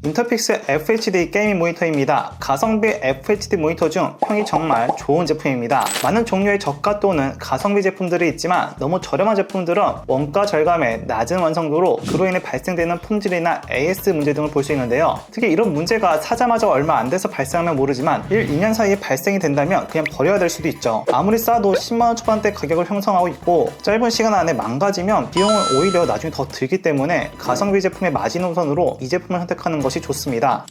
인터픽스 FHD 게이밍 모니터입니다. 가성비 FHD 모니터 중 평이 정말 좋은 제품입니다. 많은 종류의 저가 또는 가성비 제품들이 있지만 너무 저렴한 제품들은 원가 절감에 낮은 완성도로 그로 인해 발생되는 품질이나 AS 문제 등을 볼 수 있는데요. 특히 이런 문제가 사자마자 얼마 안 돼서 발생하면 모르지만 1, 2년 사이에 발생이 된다면 그냥 버려야 될 수도 있죠. 아무리 싸도 10만원 초반대 가격을 형성하고 있고 짧은 시간 안에 망가지면 비용은 오히려 나중에 더 들기 때문에 가성비 제품의 마지노선으로 이 제품을 선택하는 것이 좋습니다.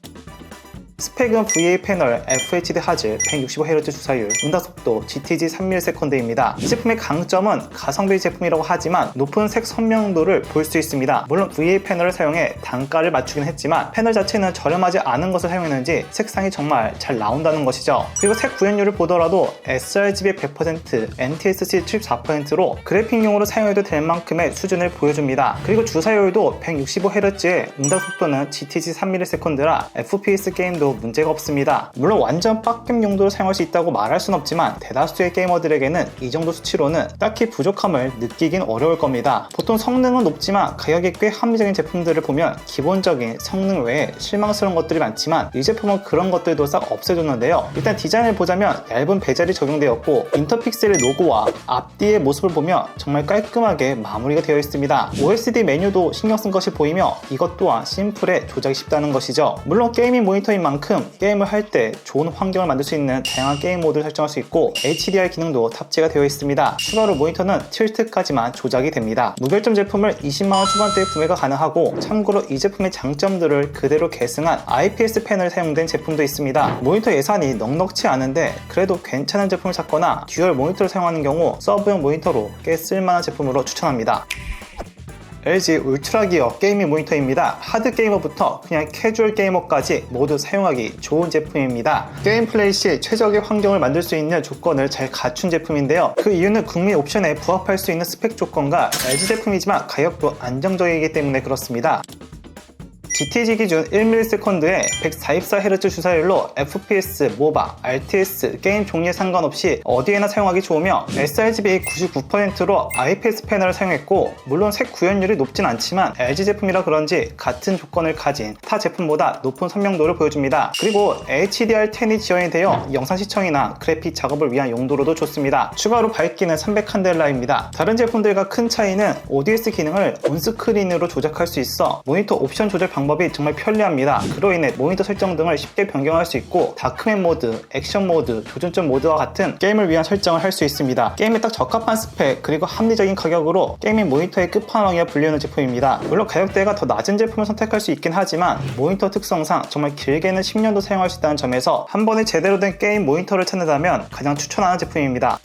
스펙은 VA 패널, FHD 화질, 165Hz 주사율, 응답속도, GTG 3ms/s입니다. 이 제품의 강점은 가성비 제품이라고 하지만 높은 색 선명도를 볼 수 있습니다. 물론 VA 패널을 사용해 단가를 맞추긴 했지만 패널 자체는 저렴하지 않은 것을 사용했는지 색상이 정말 잘 나온다는 것이죠. 그리고 색 구현율을 보더라도 sRGB 100%, NTSC 74%로 그래픽용으로 사용해도 될 만큼의 수준을 보여줍니다. 그리고 주사율도 165Hz에 응답속도는 GTG 3ms/s라 FPS 게임도 문제가 없습니다. 물론 완전 빡겜 용도로 사용할 수 있다고 말할 순 없지만 대다수의 게이머들에게는 이 정도 수치로는 딱히 부족함을 느끼긴 어려울 겁니다. 보통 성능은 높지만 가격이 꽤 합리적인 제품들을 보면 기본적인 성능 외에 실망스러운 것들이 많지만 이 제품은 그런 것들도 싹 없애줬는데요. 일단 디자인을 보자면 얇은 베젤이 적용되었고 인터픽셀의 로고와 앞뒤의 모습을 보면 정말 깔끔하게 마무리가 되어 있습니다. OSD 메뉴도 신경 쓴 것이 보이며 이것 또한 심플해 조작이 쉽다는 것이죠. 물론 게이밍 모니터인 만큼 게임을 할 때 좋은 환경을 만들 수 있는 다양한 게임 모드를 설정할 수 있고 HDR 기능도 탑재가 되어 있습니다. 추가로 모니터는 틸트까지만 조작이 됩니다. 무결점 제품을 20만원 초반대에 구매가 가능하고 참고로 이 제품의 장점들을 그대로 계승한 IPS 패널이 사용된 제품도 있습니다. 모니터 예산이 넉넉치 않은데 그래도 괜찮은 제품을 찾거나 듀얼 모니터를 사용하는 경우 서브용 모니터로 꽤 쓸만한 제품으로 추천합니다. LG 울트라 기어 게이밍 모니터입니다. 하드 게이머부터 그냥 캐주얼 게이머까지 모두 사용하기 좋은 제품입니다. 게임 플레이 시 최적의 환경을 만들 수 있는 조건을 잘 갖춘 제품인데요. 그 이유는 국민 옵션에 부합할 수 있는 스펙 조건과 LG 제품이지만 가격도 안정적이기 때문에 그렇습니다. GTG 기준 1ms/s에 144Hz 주사율로 FPS, 모바, RTS, 게임 종류에 상관없이 어디에나 사용하기 좋으며 sRGB 99%로 IPS 패널을 사용했고 물론 색 구현율이 높진 않지만 LG 제품이라 그런지 같은 조건을 가진 타 제품보다 높은 선명도를 보여줍니다. 그리고 HDR10이 지원이 되어 영상 시청이나 그래픽 작업을 위한 용도로도 좋습니다. 추가로 밝기는 300칸델라입니다. 다른 제품들과 큰 차이는 ODS 기능을 온스크린으로 조작할 수 있어 모니터 옵션 조절 방법이 정말 편리합니다. 그로 인해 모니터 설정 등을 쉽게 변경할 수 있고 다크맨 모드, 액션 모드, 조준점 모드와 같은 게임을 위한 설정을 할 수 있습니다. 게임에 딱 적합한 스펙 그리고 합리적인 가격으로 게이밍 모니터의 끝판왕이라 불리는 제품입니다. 물론 가격대가 더 낮은 제품을 선택할 수 있긴 하지만 모니터 특성상 정말 길게는 10년도 사용할 수 있다는 점에서 한 번에 제대로 된 게임 모니터를 찾는다면 가장 추천하는 제품입니다.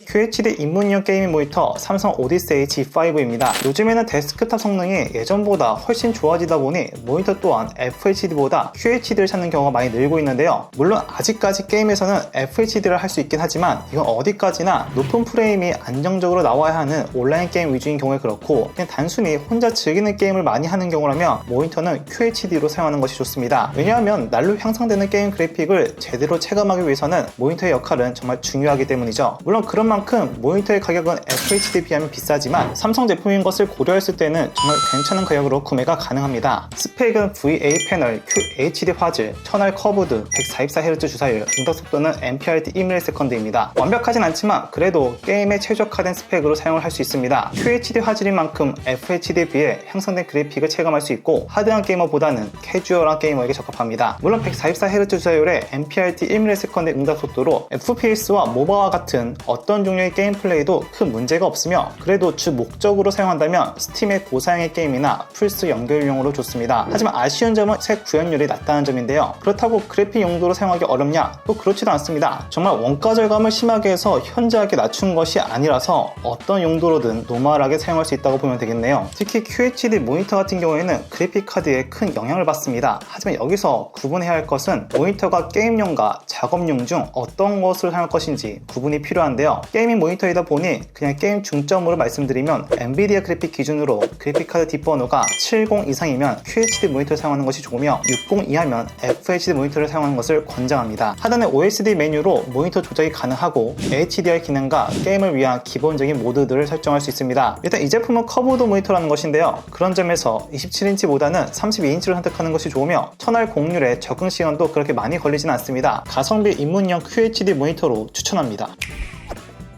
QHD 입문용 게이밍 모니터 삼성 오디세이 G5입니다. 요즘에는 데스크탑 성능이 예전보다 훨씬 좋아지다 보니 모니터 또한 FHD보다 QHD를 찾는 경우가 많이 늘고 있는데요. 물론 아직까지 게임에서는 FHD를 할 수 있긴 하지만 이건 어디까지나 높은 프레임이 안정적으로 나와야 하는 온라인 게임 위주인 경우에 그렇고 그냥 단순히 혼자 즐기는 게임을 많이 하는 경우라면 모니터는 QHD로 사용하는 것이 좋습니다. 왜냐하면 날로 향상되는 게임 그래픽을 제대로 체감하기 위해서는 모니터의 역할은 정말 중요하기 때문이죠. 물론 그런 만큼 모니터의 가격은 FHD에 비하면 비싸지만 삼성 제품인 것을 고려했을 때는 정말 괜찮은 가격으로 구매가 가능합니다. 스펙은 VA 패널, QHD 화질, 천알 커브드, 144Hz 주사율, 응답속도는 MPRT 1ms/s입니다. 완벽하진 않지만 그래도 게임에 최적화된 스펙으로 사용을 할 수 있습니다. QHD 화질인 만큼 FHD에 비해 향상된 그래픽을 체감할 수 있고 하드한 게이머보다는 캐주얼한 게이머에게 적합합니다. 물론 144Hz 주사율의 MPRT 1ms/s의 응답속도로 FPS와 모바와 같은 어떤 종류의 게임 플레이도 큰 문제가 없으며 그래도 주 목적으로 사용한다면 스팀의 고사양의 게임이나 플스 연결용으로 좋습니다. 하지만 아쉬운 점은 색 구현율이 낮다는 점인데요. 그렇다고 그래픽 용도로 사용하기 어렵냐? 또 그렇지도 않습니다. 정말 원가 절감을 심하게 해서 현저하게 낮춘 것이 아니라서 어떤 용도로든 노멀하게 사용할 수 있다고 보면 되겠네요. 특히 QHD 모니터 같은 경우에는 그래픽 카드에 큰 영향을 받습니다. 하지만 여기서 구분해야 할 것은 모니터가 게임용과 작업용 중 어떤 것을 사용할 것인지 구분이 필요한데요. 게이밍 모니터이다 보니 그냥 게임 중점으로 말씀드리면 엔비디아 그래픽 기준으로 그래픽카드 뒷번호가 70 이상이면 QHD 모니터를 사용하는 것이 좋으며 60 이하면 FHD 모니터를 사용하는 것을 권장합니다. 하단에 OSD 메뉴로 모니터 조작이 가능하고 HDR 기능과 게임을 위한 기본적인 모드들을 설정할 수 있습니다. 일단 이 제품은 커브드 모니터라는 것인데요. 그런 점에서 27인치보다는 32인치를 선택하는 것이 좋으며 터널 공률에 적응 시간도 그렇게 많이 걸리진 않습니다. 가성비 입문형 QHD 모니터로 추천합니다.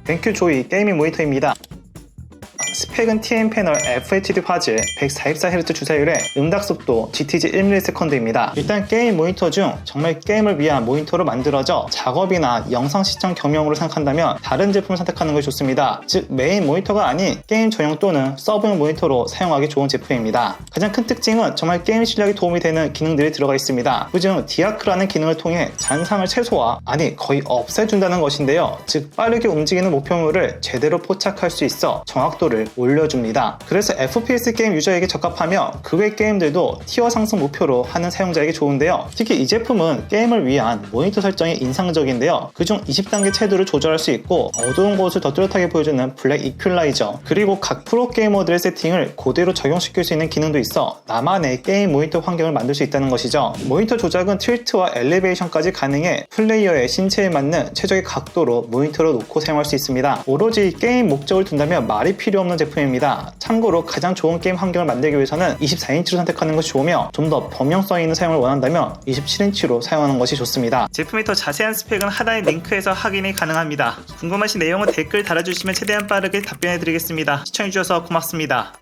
벤큐 조이 게이밍 모니터입니다. 스펙은 TN 패널 FHD 화질 144Hz 주사율에 음각 속도 GTG 1ms입니다. 일단 게임 모니터 중 정말 게임을 위한 모니터로 만들어져 작업이나 영상 시청 겸용으로 생각한다면 다른 제품을 선택하는 것이 좋습니다. 즉 메인 모니터가 아닌 게임 전용 또는 서브용 모니터로 사용하기 좋은 제품입니다. 가장 큰 특징은 정말 게임 실력에 도움이 되는 기능들이 들어가 있습니다. 그중 디아크라는 기능을 통해 잔상을 최소화, 아니 거의 없애준다는 것인데요. 즉 빠르게 움직이는 목표물을 제대로 포착할 수 있어 정확도를 올려줍니다. 그래서 FPS 게임 유저에게 적합하며 그 외 게임들도 티어 상승 목표로 하는 사용자에게 좋은데요. 특히 이 제품은 게임을 위한 모니터 설정이 인상적인데요. 그중 20단계 채도를 조절할 수 있고 어두운 곳을 더 뚜렷하게 보여주는 블랙 이퀄라이저, 그리고 각 프로게이머들의 세팅을 그대로 적용시킬 수 있는 기능도 있어 나만의 게임 모니터 환경을 만들 수 있다는 것이죠. 모니터 조작은 틸트와 엘리베이션까지 가능해 플레이어의 신체에 맞는 최적의 각도로 모니터를 놓고 사용할 수 있습니다. 오로지 게임 목적을 둔다면 말이 필요 없는 제품입니다. 참고로 가장 좋은 게임 환경을 만들기 위해서는 24인치로 선택하는 것이 좋으며 좀 더 범용성 있는 사용을 원한다면 27인치로 사용하는 것이 좋습니다. 제품의 더 자세한 스펙은 하단의 링크에서 확인이 가능합니다. 궁금하신 내용은 댓글 달아주시면 최대한 빠르게 답변해드리겠습니다. 시청해주셔서 고맙습니다.